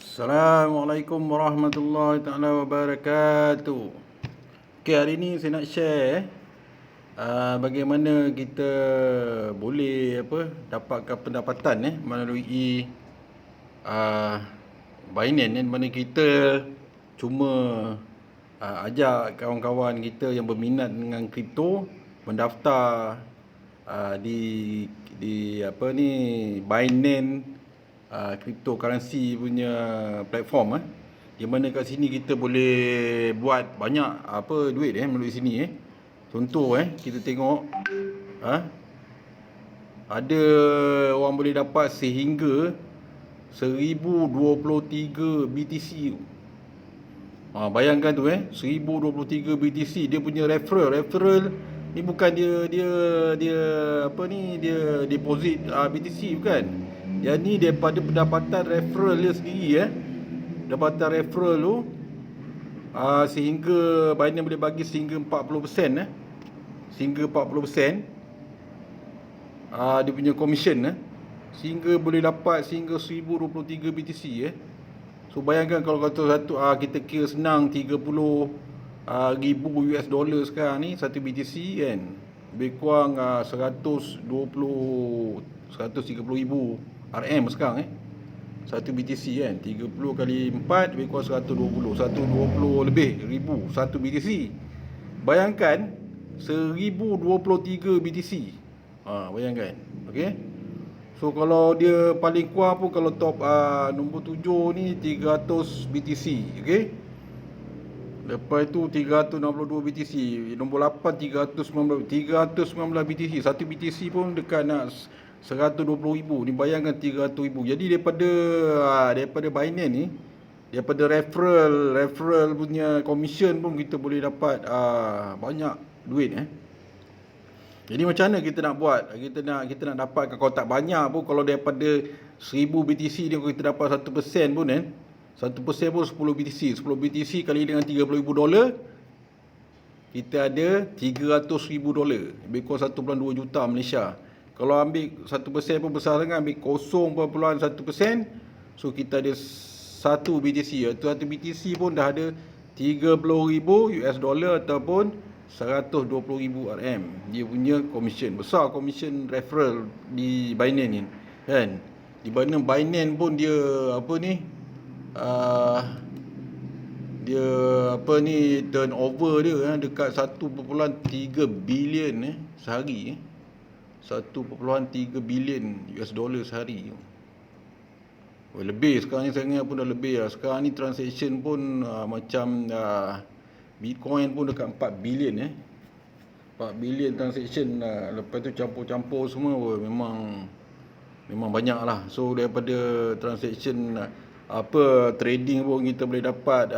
Assalamualaikum warahmatullahi taala wabarakatuh. Okey, hari ni saya nak share bagaimana kita boleh dapatkan pendapatan melalui uh, Binance ni, mana kita cuma ajak kawan-kawan kita yang berminat dengan kripto mendaftar di Binance cryptocurrency punya platform di mana kat sini kita boleh buat banyak duit melalui sini. Contoh kita tengok ada orang boleh dapat sehingga 1023 BTC. Bayangkan tu 1023 BTC. Dia punya referral ni bukan dia deposit BTC bukan. Yang ni daripada pendapatan referral dia sendiri Pendapatan referral tu sehingga Binance boleh bagi sehingga 40% sehingga 40% dia punya commission sehingga boleh dapat sehingga 1023 BTC So bayangkan kalau kata satu kita kira senang 30 ribu US dollar sekarang ni satu BTC kan, lebih kurang 130 ribu RM sekarang satu BTC kan, 30 kali 4 lebih kurang 120 lebih ribu satu BTC. Bayangkan 1023 BTC. Bayangkan. Okey. So kalau dia paling kurang pun kalau top nombor 7 ni 300 BTC, okey. Lepas tu 362 BTC, nombor 8 319 BTC. Satu BTC pun dekat nak 120,000. Ni bayangkan 300,000. Jadi daripada Binance ni, daripada referral punya commission pun kita boleh dapat banyak duit Jadi macam mana kita nak buat? Kita nak dapatkan, kalau tak banyak pun, kalau daripada 1000 BTC ni kita dapat 1% pun 1% pun 10 BTC. 10 BTC kali dengan 30,000 dolar, kita ada 300,000 dolar. Lebih kurang 1.2 juta Malaysia. Kalau ambil 1% pun besar sangat, ambil 0.1%, so kita ada 1 BTC. Itu 1 BTC pun dah ada 30,000 US dollar ataupun 120,000 RM. Dia punya commission. Besar commission referral di Binance ni kan. Di mana Binance pun dia turnover dia dekat 1.3 bilion sehari 1.3 bilion US dollar sehari. Lebih sekarang ni, saya ingat pun dah lebih lah. Sekarang ni transaction pun macam Bitcoin pun dekat 4 bilion 4 bilion transaction. Lepas tu campur-campur semua memang banyak lah. So daripada transaction trading pun kita boleh dapat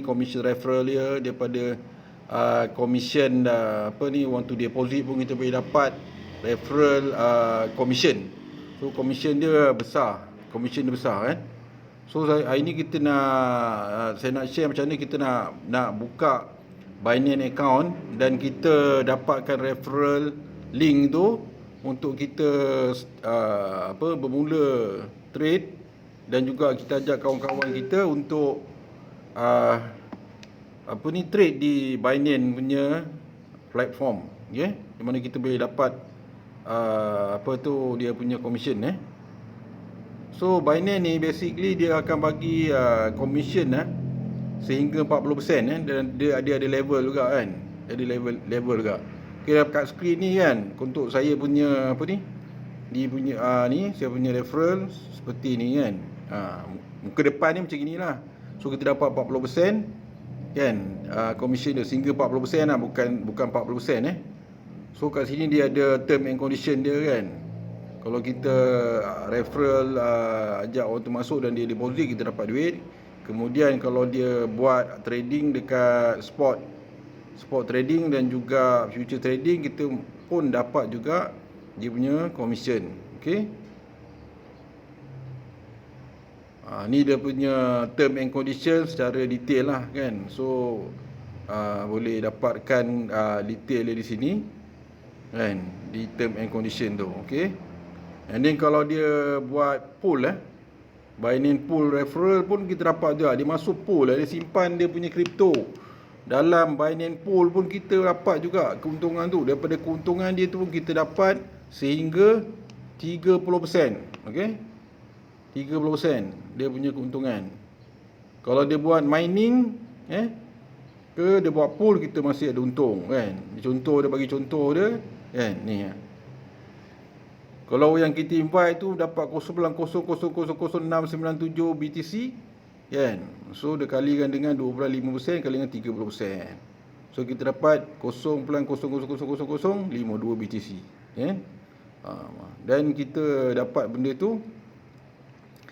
commission referral dia. Daripada commission want to deposit pun kita boleh dapat referral commission. So commission dia besar kan. So hari ni kita saya nak share macam mana kita nak buka Binance account dan kita dapatkan referral link tu untuk kita bermula trade, dan juga kita ajak kawan-kawan kita untuk trade di Binance punya platform, di mana kita boleh dapat dia punya commission So Binance ni basically dia akan bagi commission sehingga 40% dan dia ada level juga kan. Ada level juga. Okay, kat screen ni kan, untuk saya punya dia punya saya punya referral seperti ni kan. Muka depan ni macam inilah. So kita dapat 40% kan, commission dia sehingga 40% lah, bukan 40% So kat sini dia ada term and condition dia kan. Kalau kita referral ajak orang tu masuk dan dia deposit, kita dapat duit. Kemudian kalau dia buat trading dekat spot trading dan juga future trading, kita pun dapat juga dia punya commission. Okey. Ni dia punya term and condition secara detail lah kan. So boleh dapatkan detail dia di sini kan, di term and condition tu. Okey. And then kalau dia buat pool Binance Pool referral pun kita dapat juga. Dia masuk pool lah, dia simpan dia punya kripto dalam Binance Pool pun kita dapat juga keuntungan tu. Daripada keuntungan dia tu pun kita dapat sehingga 30%. Okey, 30% dia punya keuntungan. Kalau dia buat mining ke dia buat pool, kita masih ada untung kan. Contoh dia bagi contoh dia kan ni. Kalau yang kita invite tu dapat 0.00000697 BTC kan. So dia kalikan dengan 2.5% kali dengan 30%. So kita dapat 0.000052 BTC kan. Dan kita dapat benda tu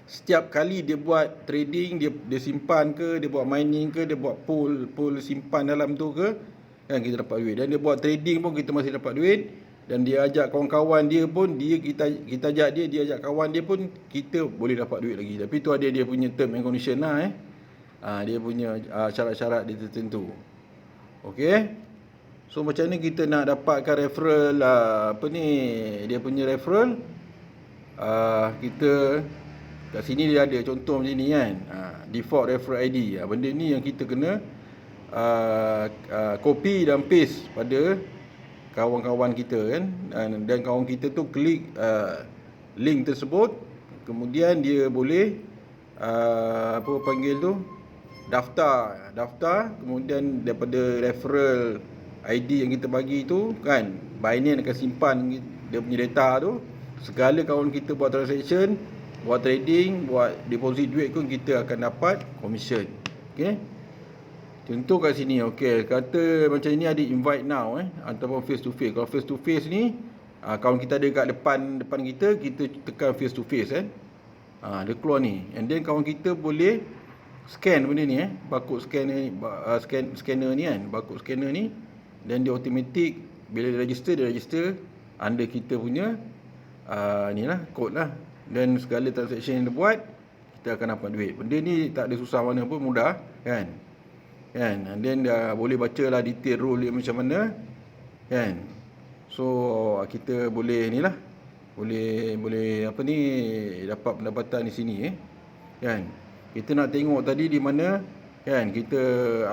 setiap kali dia buat trading, dia simpan ke, dia buat mining ke, dia buat pool simpan dalam tu ke, kan kita dapat duit. Dan dia buat trading pun kita masih dapat duit. Dan dia ajak kawan-kawan dia pun, kita ajak dia ajak kawan dia pun, kita boleh dapat duit lagi. Tapi tu ada dia punya term and condition lah dia punya syarat-syarat dia tertentu. Okey. So macam ni kita nak dapatkan referral dia punya referral. Kita kat sini dia ada contoh macam ni kan. Default referral ID. Benda ni yang kita kena copy dan paste pada kawan-kawan kita kan. Dan kawan kita tu klik link tersebut, kemudian dia boleh daftar, kemudian daripada referral ID yang kita bagi tu kan, Binance akan simpan dia punya data tu. Segala kawan kita buat transaction, buat trading, buat deposit duit pun kita akan dapat commission. Okey. Contoh kat sini, okey, kata macam ni ada invite now ataupun face to face. Kalau face to face ni kawan kita ada kat depan kita tekan face to face dia keluar ni. And then kawan kita boleh scan benda ni barcode scanner ni kan, barcode scanner ni, dan dia automatic bila dia register under kita punya ni lah kod lah. Dan segala transaction yang dia buat, kita akan dapat duit. Benda ni tak ada susah mana pun, mudah kan. And then dah boleh baca lah detail rule dia macam mana kan. So kita boleh ni lah, boleh dapat pendapatan di sini kan. Kita nak tengok tadi di mana kan, kita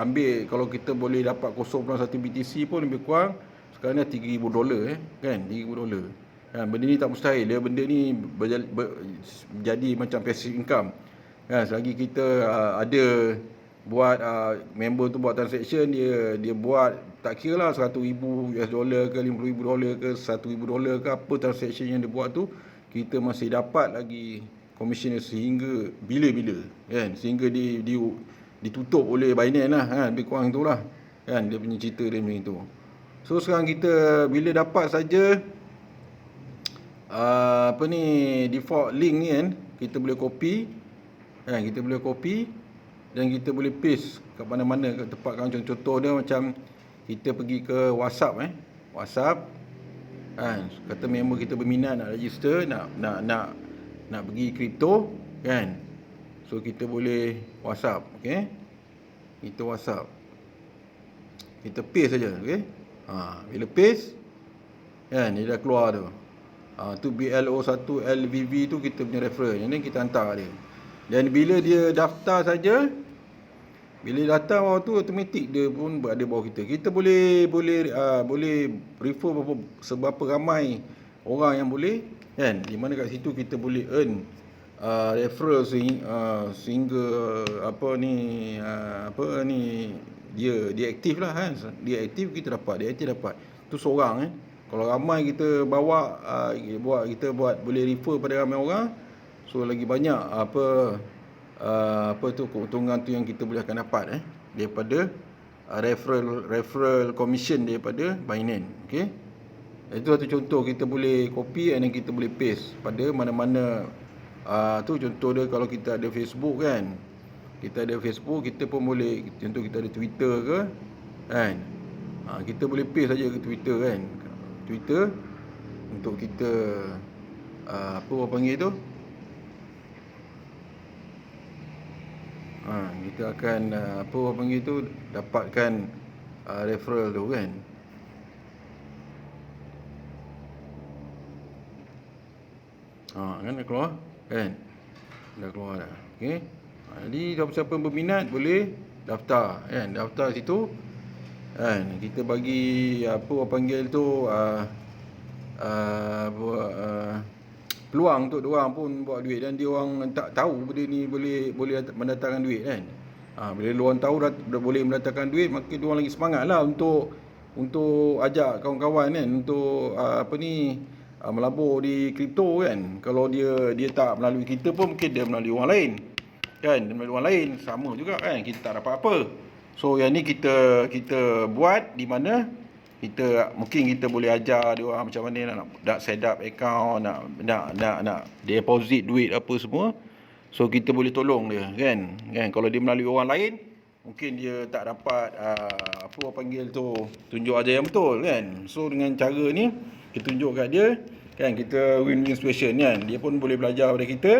ambil, kalau kita boleh dapat 0.1 BTC pun lebih kurang sekarang dah $3,000 kan, $3,000 kan. Benda ni tak mustahil, benda ni jadi macam passive income kan. Selagi kita ada buat member tu buat transaction, dia buat tak kira lah $100,000 ke $50,000 ke $1,000 ke apa transaction yang dia buat tu, kita masih dapat lagi commission sehingga bila-bila kan, sehingga ditutup oleh Binance lah kan, lebih kurang tu lah kan dia punya cerita dia macam tu. So sekarang kita bila dapat saja default link ni kan, kita boleh copy kan, dan kita boleh paste kat mana-mana, kat tempat kan. Contoh dia macam kita pergi ke WhatsApp kan, kata member kita berminat nak register, nak pergi kripto kan. So kita boleh WhatsApp, okey. Kita WhatsApp, kita paste saja, okey. Bila paste kan, dia dah keluar tu. Tu BLO1LVV tu kita punya referral. Yang ni kita hantar dia. Dan bila dia daftar saja, bila daftar bawah tu automatik dia pun berada bawah kita. Kita boleh refer seberapa ramai orang yang boleh kan. Di mana kat situ kita boleh earn referral sehingga dia aktif lah kan. Dia aktif kita dapat, dia aktif dapat. Tu seorang Kalau ramai kita bawa kita boleh refer pada ramai orang. So lagi banyak keuntungan tu yang kita boleh akan dapat daripada referral commission daripada Binance. Okey. Itu satu contoh, kita boleh copy dan kita boleh paste pada mana-mana. Tu contoh dia kalau kita ada Facebook kan. Kita ada Facebook, kita pun boleh, contoh kita ada Twitter ke kan. Kita boleh paste saja ke Twitter kan. Twitter untuk kita kita akan dapatkan referral tu kan. Kan dah keluar kan. Dah keluar dah. Okey. Jadi siapa-siapa yang berminat boleh daftar kan. Daftar situ kan. Kita bagi apa orang panggil tu peluang untuk diorang pun buat duit, dan dia orang tak tahu benda ni boleh mendatangkan duit kan. Bila diorang tahu dah boleh mendatangkan duit, maka diorang lagi semangatlah untuk ajak kawan-kawan kan untuk melabur di kripto kan. Kalau dia tak melalui kita pun mungkin dia melalui orang lain kan, dia melalui orang lain sama juga kan, kita tak dapat apa. So yang ni kita buat di mana mungkin kita boleh ajar dia orang macam mana nak set up account, nak deposit duit apa semua. So kita boleh tolong dia kan. Kalau dia melalui orang lain, mungkin dia tak dapat apa orang panggil tu, tunjuk ajar yang betul kan. So dengan cara ni kita tunjuk kat dia kan, kita win-win situation kan. Dia pun boleh belajar daripada kita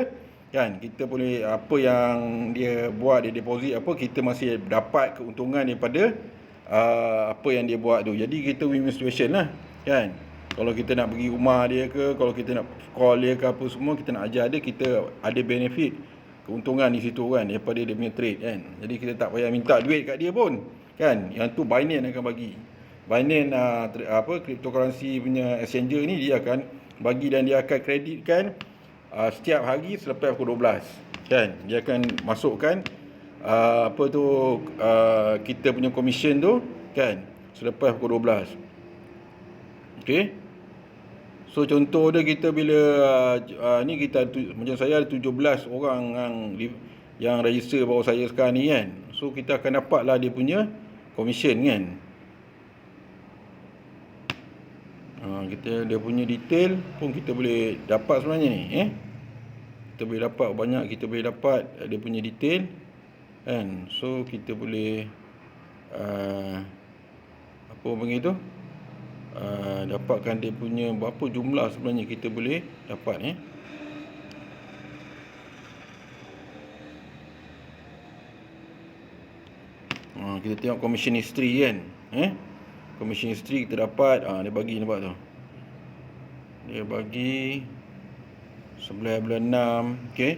kan. Kita boleh apa yang dia buat, dia deposit apa, kita masih dapat keuntungan daripada apa yang dia buat tu. Jadi kita win-win situation lah kan. Kalau kita nak pergi rumah dia ke, kalau kita nak call dia ke apa semua, kita nak ajar dia, kita ada benefit, keuntungan di situ kan, daripada dia punya trade kan. Jadi kita tak payah minta duit kat dia pun kan. Yang tu Binance akan bagi. Binance cryptocurrency punya exchanger ni dia akan bagi, dan dia akan kreditkan setiap hari selepas pukul 12 kan. Dia akan masukkan kita punya commission tu kan selepas pukul 12. Okey. So contoh dia, kita bila ni kita macam saya ada 17 orang yang register bawah saya sekarang ni kan. So kita akan dapatlah dia punya commission kan. Dia punya detail pun kita boleh dapat sebenarnya ni kita boleh dapat banyak, kita boleh dapat dia punya detail kan. So kita boleh apa orang panggil tu, dapatkan dia punya berapa jumlah sebenarnya kita boleh dapat kita tengok commission history kan. Commission history kita dapat, dia bagi, nampak tu, dia bagi 9 bulan 6. okey,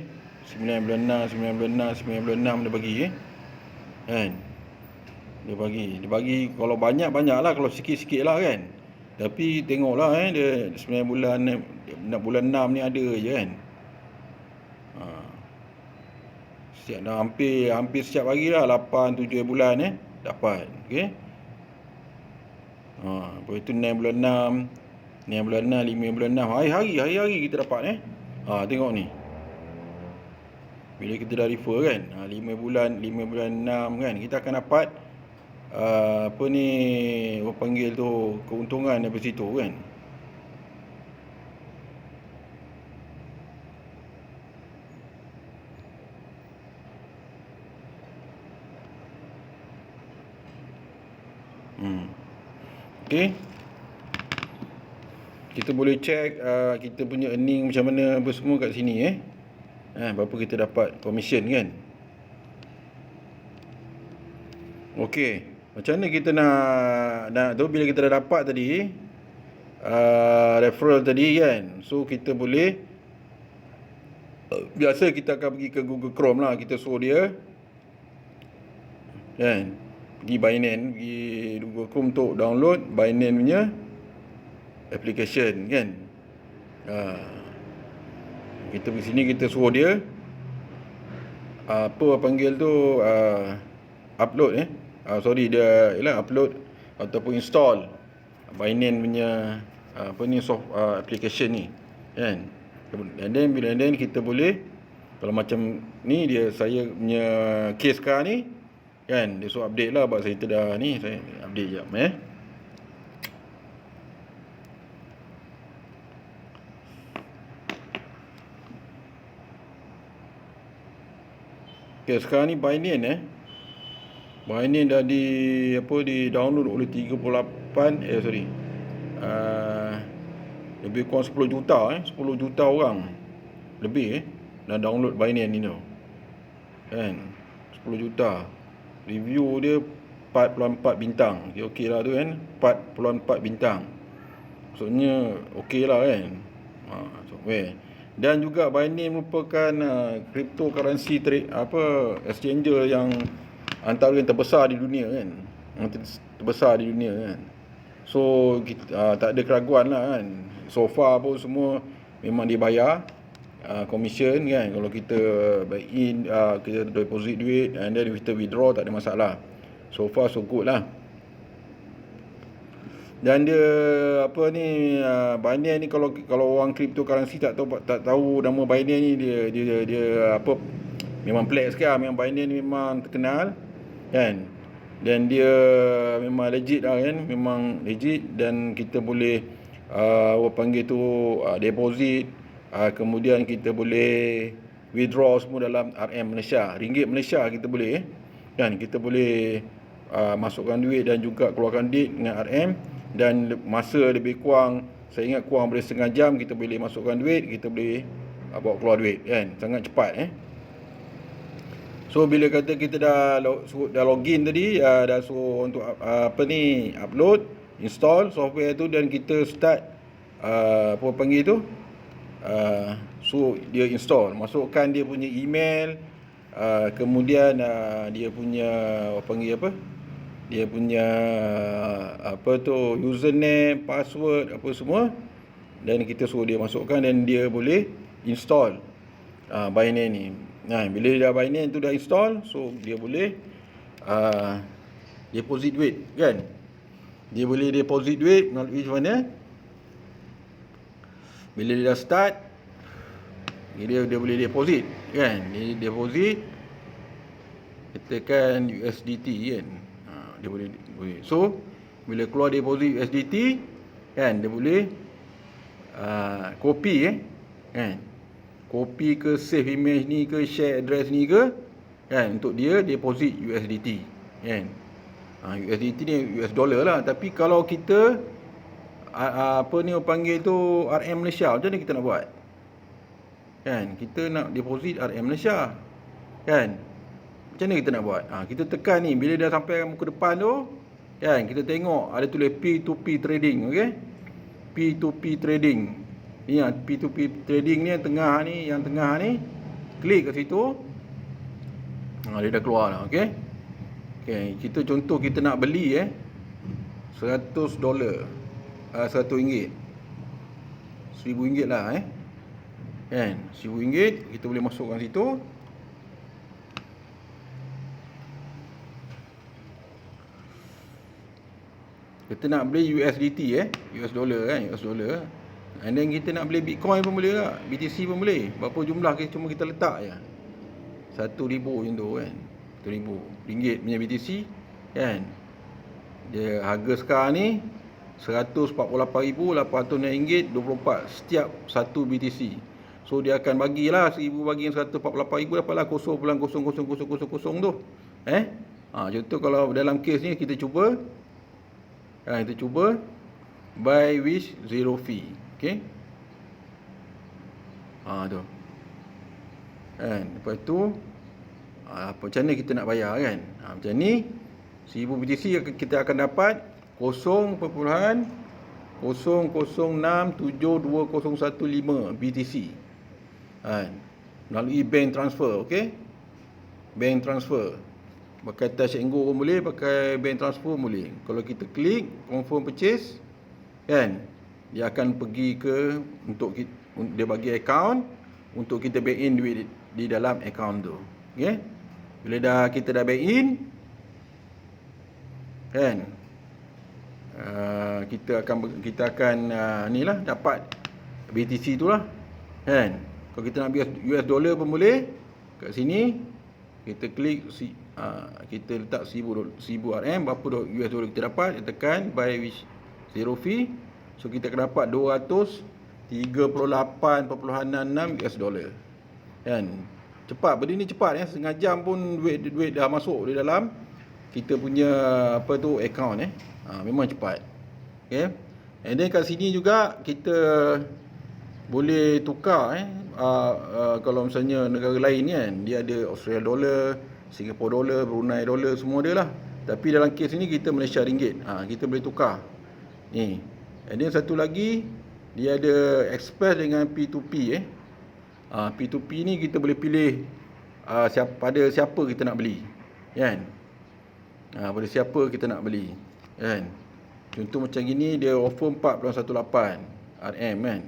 9 bulan 6 dia bagi kan. Dia bagi kalau banyak lah, kalau sikit lah kan. Tapi tengoklah dia 9 bulan, bulan 6 ni ada je kan. Setiap dah hampir setiap hari lah, 8-7 bulan dapat. Okey. Lepas itu 6 bulan 6, 6 bulan 6, 5 bulan 6, hari-hari kita dapat tengok ni. Bila kita dah refer kan, 5 bulan 6 kan, kita akan dapat orang panggil tu, keuntungan daripada situ kan. Okey. Kita boleh check kita punya earning macam mana apa semua kat sini berapa kita dapat commission kan. Okey, macam mana kita nak tu, bila kita dah dapat tadi referral tadi kan. So kita boleh biasa kita akan pergi ke Google Chrome lah, kita suruh dia kan, pergi Binance, pergi Google Chrome untuk download Binance punya application kan. Kita pergi sini, kita suruh dia apa panggil tu, upload dia upload ataupun install Binance punya application ni kan. And then kita boleh, kalau macam ni dia, saya punya case sekarang ni kan, dia suruh update lah, sebab saya dah ni, saya update jap Okay, sekarang ni Binance Binance dah di download oleh 38 lebih kurang 10 juta 10 juta orang lebih dah download Binance ni tu kan. 10 juta. Review dia 4.4 bintang. Okey lah tu kan, 4.4 bintang. Maksudnya okey lah kan. Dan juga Binance merupakan cryptocurrency exchanger yang antara yang terbesar di dunia kan. Yang terbesar di dunia kan. So kita, tak ada keraguan lah kan. So far pun semua memang dibayar commission kan. Kalau kita buy in, kita deposit duit and then kita withdraw, tak ada masalah. So far so good lah. Dan dia Binance ni, kalau orang cryptocurrency tak tahu nama Binance ni, dia memang pelik sekali. Memang Binance ni memang terkenal kan. Dan dia memang legit lah kan, memang legit. Dan kita boleh orang panggil tu deposit, kemudian kita boleh withdraw semua dalam RM Malaysia, ringgit Malaysia kita boleh kan. Kita boleh masukkan duit dan juga keluarkan duit dengan RM. Dan masa lebih kurang, saya ingat kurang boleh setengah jam kita boleh masukkan duit, kita boleh bawa keluar duit kan. Sangat cepat So bila kata kita dah login tadi, dah suruh untuk upload, install software tu, dan kita start so dia install, masukkan dia punya email, kemudian dia punya dia punya username, password, apa semua, dan kita suruh dia masukkan dan dia boleh install Binance ni. Bila dah Binance tu dah install, so dia boleh deposit duit kan. Dia boleh deposit duit melalui macam mana? Bila dia dah start, dia boleh deposit kan. Dia deposit, katakan USDT kan. Dia boleh. So bila keluar deposit USDT kan, dia boleh copy kan. Copy ke save image ni ke, share address ni ke kan, untuk dia deposit USDT kan. USDT ni US dollar lah. Tapi kalau kita orang panggil tu RM Malaysia, macam mana kita nak buat kan? Kita nak deposit RM Malaysia kan. Macam mana kita nak buat? Kita tekan ni, bila dah sampai muka depan tu kan, kita tengok ada tulis P2P trading, okey? P2P trading. Ni P2P trading ni yang tengah ni, klik kat situ. Dia dah keluar dah, okey? Okey, kita contoh kita nak beli $100, RM100, RM1,000 lah kan. RM1,000 kita boleh masukkan situ. Kita nak beli USDT US dollar kan, US dollar. And then kita nak beli Bitcoin pun boleh tak, BTC pun boleh. Berapa jumlah cuma kita letak je, 1,000 macam tu kan, RM1,000 punya BTC kan. Dia harga sekarang ni RM148,800.24 setiap 1 BTC. So dia akan bagilah 1,000 bagi RM148,000, dapatlah 0.00000 tu contoh kalau dalam kes ni kita cuba buy with zero fee. Okey. Tu kan. Lepas tu macam mana kita nak bayar kan. Macam ni 1000 BTC kita akan dapat 0.006720115 BTC melalui bank transfer. Okey, bank transfer pakai Touch 'n Go pun boleh, pakai bank transfer pun boleh. Kalau kita klik confirm purchase kan, dia akan pergi ke dia bagi account untuk kita bank in duit di dalam account tu. Okey, bila kita dah bank in kan, kita akan ni lah, dapat BTC tu lah kan. Kalau kita nak US dollar pun boleh. Kat sini kita klik, kita letak 1000 RM, berapa US dollar kita dapat, kita tekan buy with zero fee. So kita akan dapat 238.66 US dollar kan. Cepat, benda ni cepat setengah jam pun duit dah masuk di dalam kita punya account memang cepat. Okay. And then kat sini juga kita boleh tukar kalau misalnya negara lain kan, dia ada Australia dollar, Singapore dollar, Brunei dollar, semua dia lah. Tapi dalam kes ni kita Malaysia ringgit, kita boleh tukar ni. And then satu lagi, dia ada express dengan P2P P2P ni kita boleh pilih pada siapa kita nak beli, kan? Pada siapa kita nak beli, kan? Contoh macam gini, dia offer 4.18 RM, kan?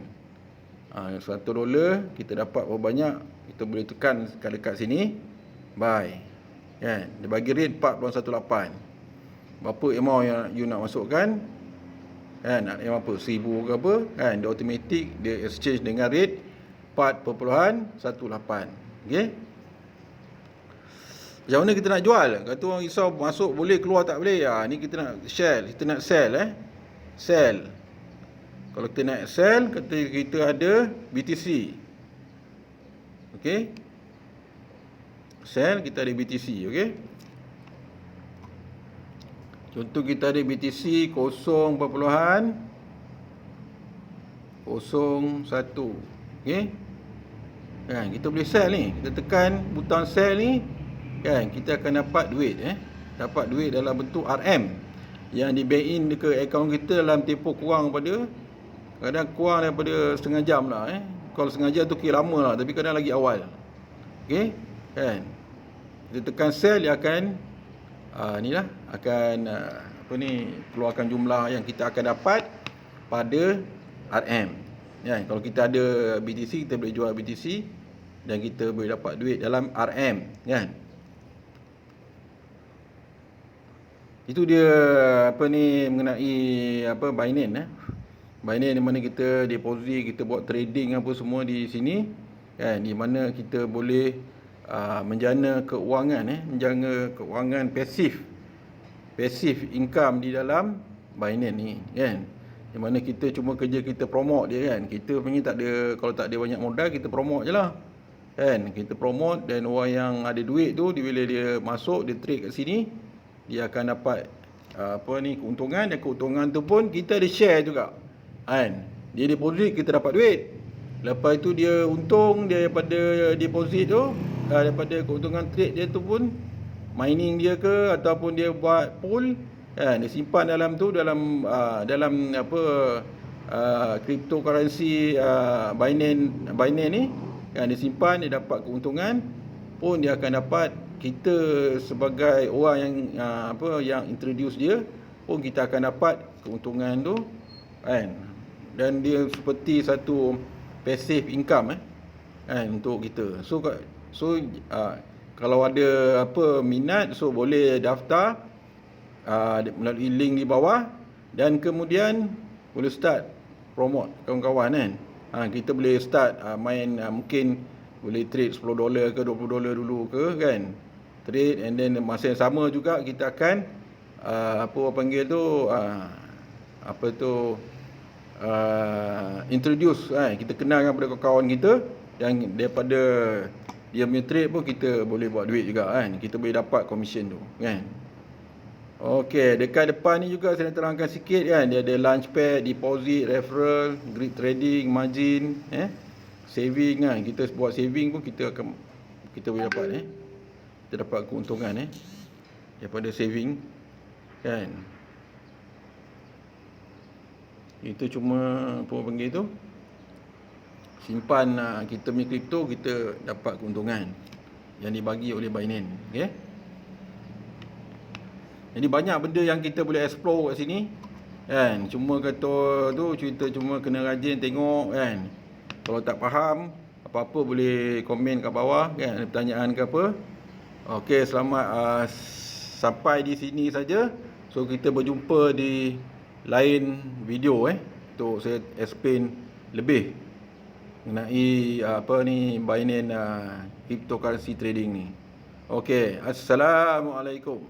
$1 kita dapat berapa banyak, kita boleh tekan dekat sini buy, kan? Dia bagi rate 4.18. Berapa amount yang you nak masukkan, kan? Yang apa, 1000 ke apa, kan? Dia automatic, dia exchange dengan rate 4.18. Okey. Macam mana kita nak jual? Kata orang risau masuk boleh, keluar tak boleh. Ni kita nak sell, sell. Kalau kita nak sell, kata kita ada BTC. Okey. Sell, kita ada BTC, okey. Contoh kita ada BTC 0.01. Okey. Kan, kita boleh sell ni. Kita tekan butang sell ni, kan, kita akan dapat duit, dapat duit dalam bentuk RM yang di bank in ke akaun kita dalam tempoh kurang daripada setengah jam lah, Kalau setengah jam tu kira lama lah, tapi kadang lagi awal. Okey, kan. Kita tekan sell, dia akan keluarkan jumlah yang kita akan dapat pada RM. Ya, kalau kita ada BTC, kita boleh jual BTC dan kita boleh dapat duit dalam RM, kan? Itu dia mengenai Binance, Binance di mana kita deposit, kita buat trading apa semua di sini, kan? Di mana kita boleh menjana keuangan pasif income di dalam Binance ni, kan? Di mana kita cuma kerja kita promote dia, kan? Kita punya kalau tak ada banyak modal, kita promote je lah, kan? Kita promote, dan orang yang ada duit tu, bila dia masuk, dia trade kat sini, dia akan dapat keuntungan, dan keuntungan tu pun kita ada share juga, kan? Dia deposit, kita dapat duit. Lepas tu dia untung dia daripada deposit tu, daripada keuntungan trade dia tu pun, mining dia ke ataupun dia buat pool, kan, dia simpan dalam cryptocurrency Binance ni, kan, dia simpan, dia dapat keuntungan pun, dia akan dapat, kita sebagai orang yang introduce dia pun, kita akan dapat keuntungan tu, kan. Dan dia seperti satu passive income, kan, untuk kita. So kalau ada minat, so boleh daftar melalui link di bawah, dan kemudian boleh start promote kawan-kawan, kan. Kita boleh start main, mungkin boleh trade $10 ke $20 dulu ke, kan, trade, and then masa yang sama juga kita akan introduce, kita kenalkan kepada kawan kita, dan daripada dia punya trade pun kita boleh buat duit juga, kan. Kita boleh dapat commission tu, kan. Okey, dekat depan ni juga saya nak terangkan sikit, kan. Dia ada launchpad, deposit, referral, grid trading, margin, saving, kan. Kita buat saving pun kita boleh dapat, kita dapat keuntungan, daripada saving, kan. Itu cuma simpan kita punya kripto, kita dapat keuntungan yang dibagi oleh Binance, okey. Jadi banyak benda yang kita boleh explore kat sini, kan. Cuma kata tu, cerita cuma kena rajin tengok, kan. Kalau tak faham apa-apa boleh komen kat bawah, kan, ada pertanyaan ke apa. Okey, selamat sampai di sini saja. So kita berjumpa di lain video, untuk saya explain lebih mengenai Binance cryptocurrency trading ni. Okey, assalamualaikum.